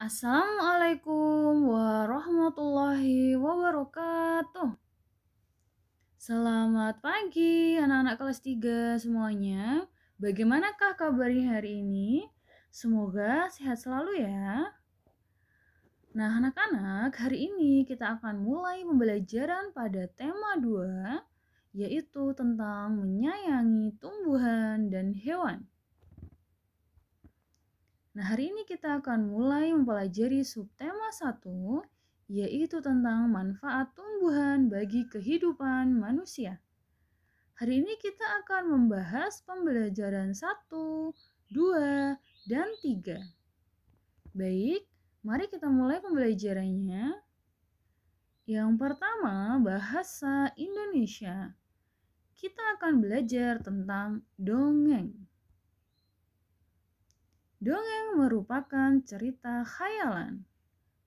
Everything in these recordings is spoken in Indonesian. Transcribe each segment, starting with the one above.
Assalamualaikum warahmatullahi wabarakatuh. Selamat pagi anak-anak kelas 3 semuanya. Bagaimanakah kabarnya hari ini? Semoga sehat selalu ya. Nah anak-anak, hari ini kita akan mulai pembelajaran pada tema 2, yaitu tentang menyayangi tumbuhan dan hewan. Nah, hari ini kita akan mulai mempelajari subtema 1, yaitu tentang manfaat tumbuhan bagi kehidupan manusia. Hari ini kita akan membahas pembelajaran 1, 2, dan 3. Baik, mari kita mulai pembelajarannya. Yang pertama, bahasa Indonesia. Kita akan belajar tentang dongeng. Dongeng merupakan cerita khayalan.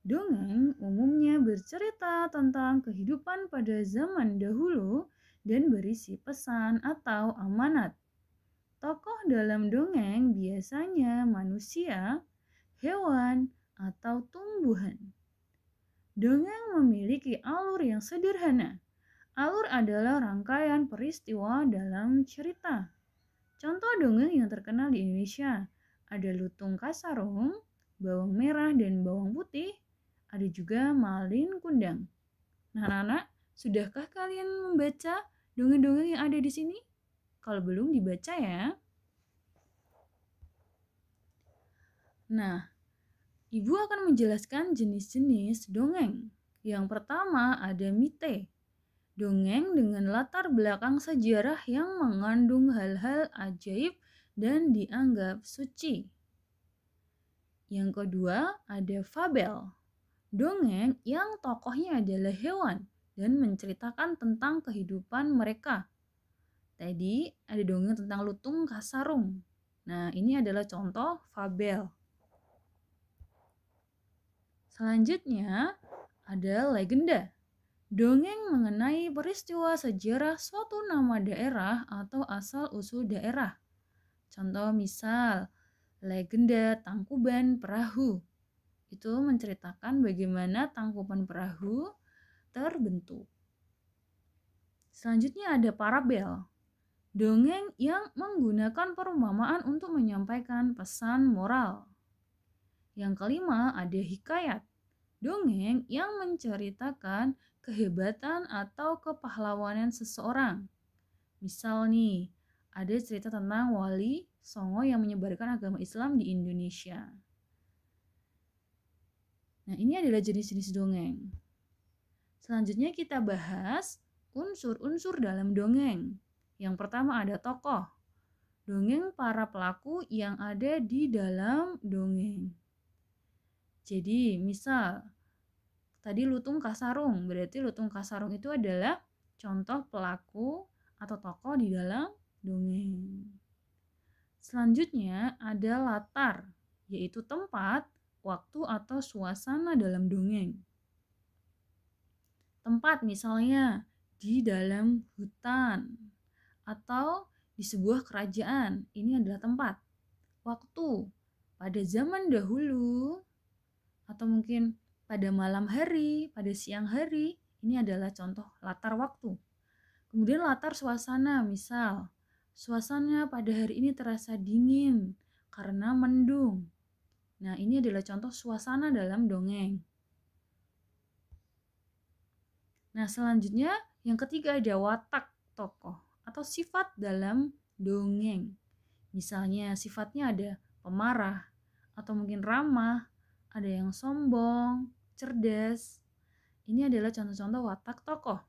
Dongeng umumnya bercerita tentang kehidupan pada zaman dahulu dan berisi pesan atau amanat. Tokoh dalam dongeng biasanya manusia, hewan, atau tumbuhan. Dongeng memiliki alur yang sederhana. Alur adalah rangkaian peristiwa dalam cerita. Contoh dongeng yang terkenal di Indonesia ada Lutung Kasarung, Bawang Merah dan Bawang Putih, ada juga Malin Kundang. Nah, anak-anak, sudahkah kalian membaca dongeng-dongeng yang ada di sini? Kalau belum, dibaca ya. Nah, Ibu akan menjelaskan jenis-jenis dongeng. Yang pertama ada mite. Dongeng dengan latar belakang sejarah yang mengandung hal-hal ajaib dan dianggap suci. Yang kedua ada fabel. Dongeng yang tokohnya adalah hewan dan menceritakan tentang kehidupan mereka. Tadi ada dongeng tentang Lutung Kasarung. Nah, ini adalah contoh fabel. Selanjutnya ada legenda. Dongeng mengenai peristiwa sejarah suatu nama daerah atau asal-usul daerah. Contoh misal, legenda Tangkuban Perahu. Itu menceritakan bagaimana Tangkuban Perahu terbentuk. Selanjutnya ada parabel. Dongeng yang menggunakan perumpamaan untuk menyampaikan pesan moral. Yang kelima ada hikayat. Dongeng yang menceritakan kehebatan atau kepahlawanan seseorang. Misal nih, ada cerita tentang Wali Songo yang menyebarkan agama Islam di Indonesia. Nah, ini adalah jenis-jenis dongeng. Selanjutnya kita bahas unsur-unsur dalam dongeng. Yang pertama ada tokoh. Dongeng para pelaku yang ada di dalam dongeng. Jadi, misal tadi Lutung Kasarung, berarti Lutung Kasarung itu adalah contoh pelaku atau tokoh di dalam dongeng. Selanjutnya ada latar, yaitu tempat, waktu atau suasana dalam dongeng. Tempat misalnya di dalam hutan atau di sebuah kerajaan, ini adalah tempat. Waktu, pada zaman dahulu atau mungkin pada malam hari, pada siang hari, ini adalah contoh latar waktu. Kemudian latar suasana, misal suasana pada hari ini terasa dingin karena mendung. Nah, ini adalah contoh suasana dalam dongeng. Nah, selanjutnya yang ketiga ada watak tokoh atau sifat dalam dongeng. Misalnya sifatnya ada pemarah atau mungkin ramah, ada yang sombong, cerdas. Ini adalah contoh-contoh watak tokoh.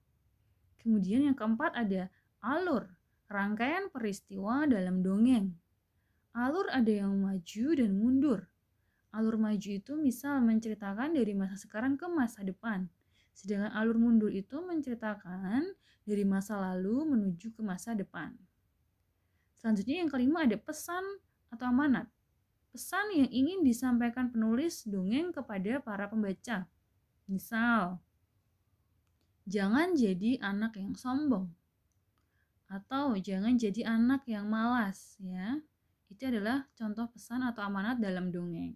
Kemudian yang keempat ada alur, rangkaian peristiwa dalam dongeng. Alur ada yang maju dan mundur. Alur maju itu misal menceritakan dari masa sekarang ke masa depan. Sedangkan alur mundur itu menceritakan dari masa lalu menuju ke masa depan. Selanjutnya yang kelima ada pesan atau amanat. Pesan yang ingin disampaikan penulis dongeng kepada para pembaca. Misal, jangan jadi anak yang sombong. Atau jangan jadi anak yang malas, ya. Itu adalah contoh pesan atau amanat dalam dongeng.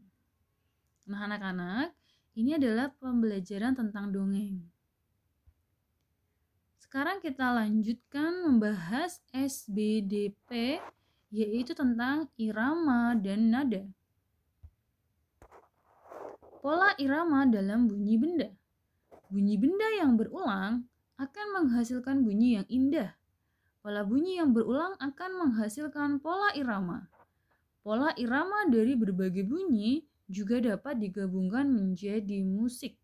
Nah, anak-anak, ini adalah pembelajaran tentang dongeng. Sekarang kita lanjutkan membahas SBDP, yaitu tentang irama dan nada. Pola irama dalam bunyi benda. Bunyi benda yang berulang akan menghasilkan bunyi yang indah. Pola bunyi yang berulang akan menghasilkan pola irama. Pola irama dari berbagai bunyi juga dapat digabungkan menjadi musik.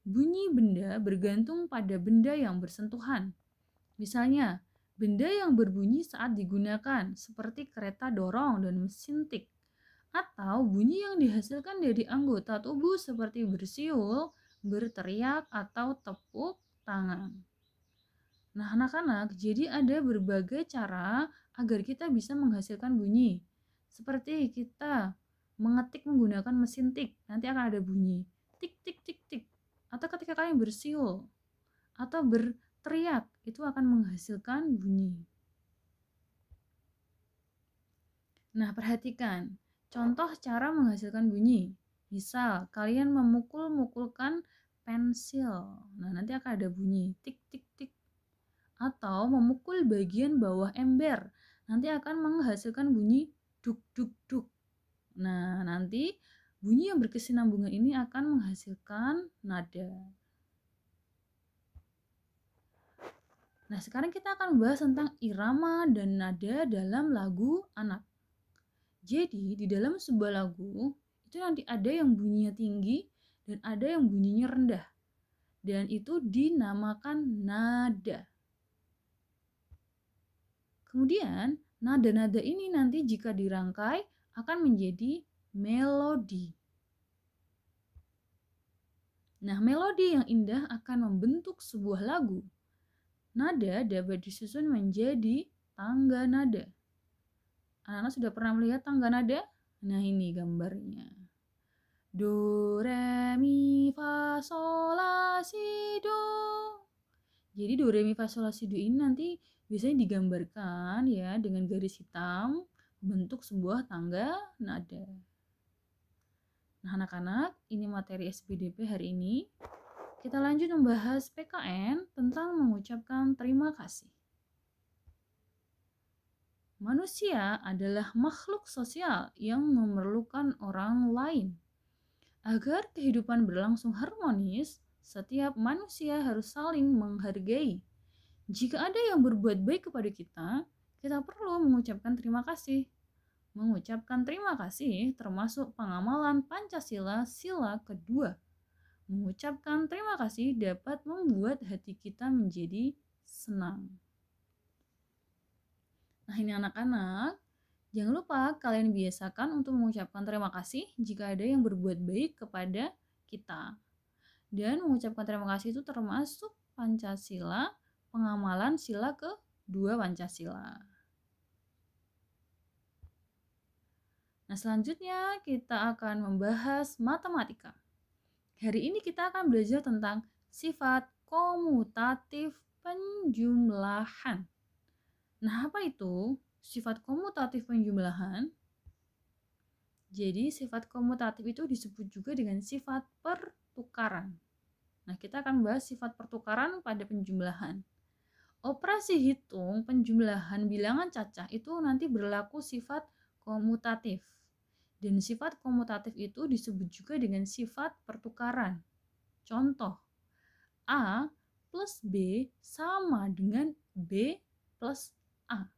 Bunyi benda bergantung pada benda yang bersentuhan. Misalnya, benda yang berbunyi saat digunakan, seperti kereta dorong dan mesin tik. Atau bunyi yang dihasilkan dari anggota tubuh seperti bersiul, berteriak, atau tepuk tangan. Nah, anak-anak, jadi ada berbagai cara agar kita bisa menghasilkan bunyi. Seperti kita mengetik menggunakan mesin tik, nanti akan ada bunyi tik tik tik tik. Atau ketika kalian bersiul atau berteriak, itu akan menghasilkan bunyi. Nah, perhatikan contoh cara menghasilkan bunyi. Misal, kalian memukul-mukulkan pensil. Nah, nanti akan ada bunyi tik tik tik. Atau memukul bagian bawah ember. Nanti akan menghasilkan bunyi duk duk duk. Nah, nanti bunyi yang berkesinambungan ini akan menghasilkan nada. Nah, sekarang kita akan membahas tentang irama dan nada dalam lagu anak. Jadi, di dalam sebuah lagu, itu nanti ada yang bunyinya tinggi dan ada yang bunyinya rendah. Dan itu dinamakan nada. Kemudian, nada-nada ini nanti jika dirangkai akan menjadi melodi. Nah, melodi yang indah akan membentuk sebuah lagu. Nada dapat disusun menjadi tangga nada. Anak-anak sudah pernah melihat tangga nada? Nah, ini gambarnya. Do, re, mi, fa, sol, la, si, do. Jadi do, re, mi, fa, sol, la, si, do ini nanti biasanya digambarkan ya dengan garis hitam bentuk sebuah tangga nada. Nah, anak-anak, ini materi SBDP hari ini. Kita lanjut membahas PKN tentang mengucapkan terima kasih. Manusia adalah makhluk sosial yang memerlukan orang lain. Agar kehidupan berlangsung harmonis, setiap manusia harus saling menghargai. Jika ada yang berbuat baik kepada kita, kita perlu mengucapkan terima kasih. Mengucapkan terima kasih termasuk pengamalan Pancasila sila kedua. Mengucapkan terima kasih dapat membuat hati kita menjadi senang. Nah, ini anak-anak, jangan lupa kalian biasakan untuk mengucapkan terima kasih jika ada yang berbuat baik kepada kita. Dan mengucapkan terima kasih itu termasuk Pancasila, pengamalan sila kedua Pancasila. Nah, selanjutnya kita akan membahas matematika. Hari ini kita akan belajar tentang sifat komutatif penjumlahan. Nah, apa itu sifat komutatif penjumlahan? Jadi, sifat komutatif itu disebut juga dengan sifat pertukaran. Nah, kita akan bahas sifat pertukaran pada penjumlahan. Operasi hitung penjumlahan bilangan cacah itu nanti berlaku sifat komutatif. Dan sifat komutatif itu disebut juga dengan sifat pertukaran. Contoh, A plus B sama dengan B plus A.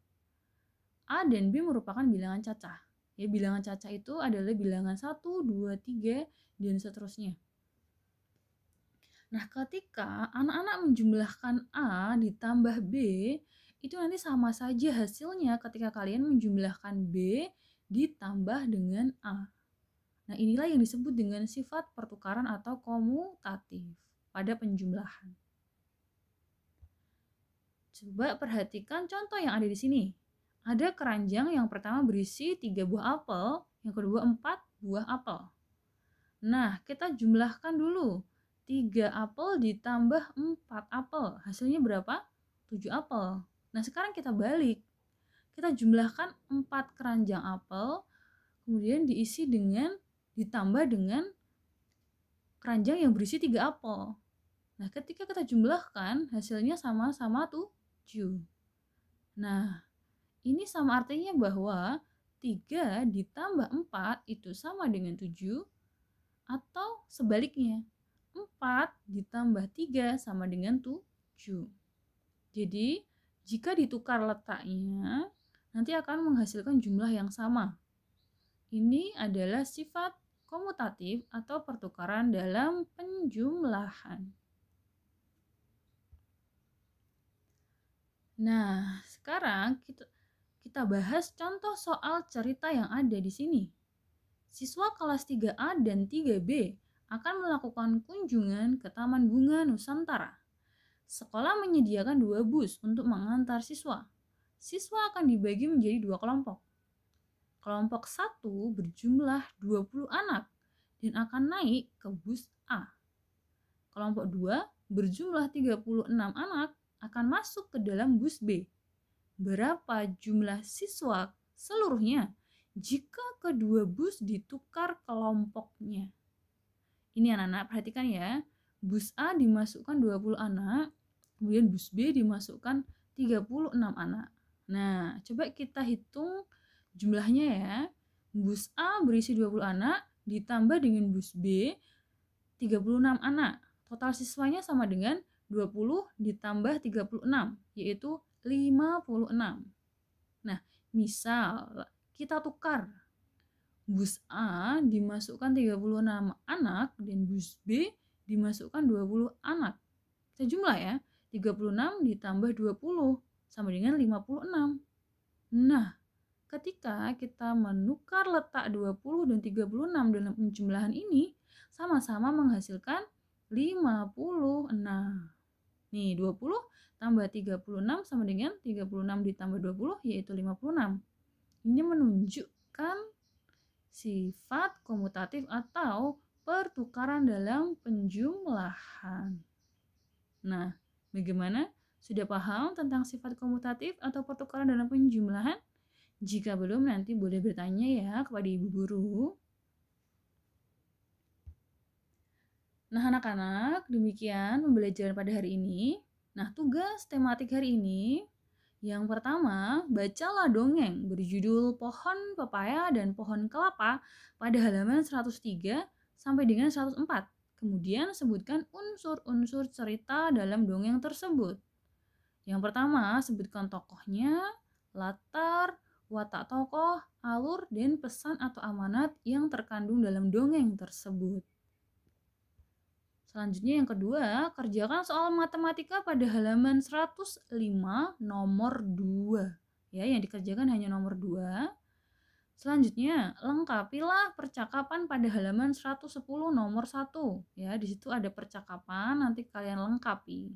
A dan B merupakan bilangan cacah. Ya, bilangan cacah itu adalah bilangan 1, 2, 3, dan seterusnya. Nah, ketika anak-anak menjumlahkan A ditambah B, itu nanti sama saja hasilnya ketika kalian menjumlahkan B ditambah dengan A. Nah, inilah yang disebut dengan sifat pertukaran atau komutatif pada penjumlahan. Coba perhatikan contoh yang ada di sini. Ada keranjang yang pertama berisi 3 buah apel, yang kedua 4 buah apel. Nah, kita jumlahkan dulu. 3 apel ditambah 4 apel. Hasilnya berapa? 7 apel. Nah, sekarang kita balik. Kita jumlahkan 4 keranjang apel, kemudian diisi dengan ditambah dengan keranjang yang berisi 3 apel. Nah, ketika kita jumlahkan, hasilnya sama-sama 7. Nah, ini sama artinya bahwa 3 ditambah 4 itu sama dengan 7, atau sebaliknya, 4 ditambah 3 sama dengan 7. Jadi, jika ditukar letaknya, nanti akan menghasilkan jumlah yang sama. Ini adalah sifat komutatif atau pertukaran dalam penjumlahan. Nah, sekarang kita bahas contoh soal cerita yang ada di sini. Siswa kelas 3A dan 3B akan melakukan kunjungan ke Taman Bunga Nusantara. Sekolah menyediakan 2 bus untuk mengantar siswa. Siswa akan dibagi menjadi 2 kelompok. Kelompok 1 berjumlah 20 anak dan akan naik ke bus A. Kelompok 2 berjumlah 36 anak akan masuk ke dalam bus B. Berapa jumlah siswa seluruhnya jika kedua bus ditukar kelompoknya? Ini anak-anak perhatikan ya. Bus A dimasukkan 20 anak, kemudian bus B dimasukkan 36 anak. Nah, coba kita hitung jumlahnya ya. Bus A berisi 20 anak ditambah dengan bus B 36 anak. Total siswanya sama dengan 20 ditambah 36, yaitu 56. Nah, misal kita tukar. Bus A dimasukkan 36 anak dan bus B dimasukkan 20 anak. Kita jumlah ya, 36 ditambah 20 sama dengan 56. Nah, ketika kita menukar letak 20 dan 36 dalam penjumlahan ini, sama-sama menghasilkan 56. Nih, 20 tambah 36 sama dengan 36 ditambah 20, yaitu 56. Ini menunjukkan sifat komutatif atau pertukaran dalam penjumlahan. Nah, bagaimana? Sudah paham tentang sifat komutatif atau pertukaran dalam penjumlahan? Jika belum, nanti boleh bertanya ya kepada ibu guru. Nah, anak-anak, demikian pembelajaran pada hari ini. Nah, tugas tematik hari ini yang pertama, bacalah dongeng berjudul Pohon Pepaya dan Pohon Kelapa pada halaman 103 sampai dengan 104. Kemudian sebutkan unsur-unsur cerita dalam dongeng tersebut. Yang pertama, sebutkan tokohnya, latar, watak tokoh, alur, dan pesan atau amanat yang terkandung dalam dongeng tersebut. Selanjutnya yang kedua, kerjakan soal matematika pada halaman 105 nomor 2. Ya, yang dikerjakan hanya nomor 2. Selanjutnya, lengkapilah percakapan pada halaman 110 nomor 1. Ya, di situ ada percakapan, nanti kalian lengkapi.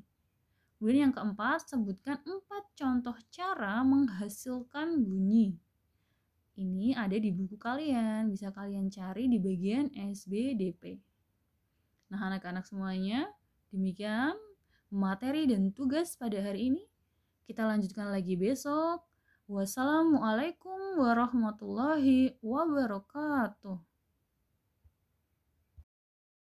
Kemudian yang keempat, sebutkan 4 contoh cara menghasilkan bunyi. Ini ada di buku kalian, bisa kalian cari di bagian SBDP. Nah, anak-anak semuanya, demikian materi dan tugas pada hari ini. Kita lanjutkan lagi besok. Wassalamualaikum warahmatullahi wabarakatuh.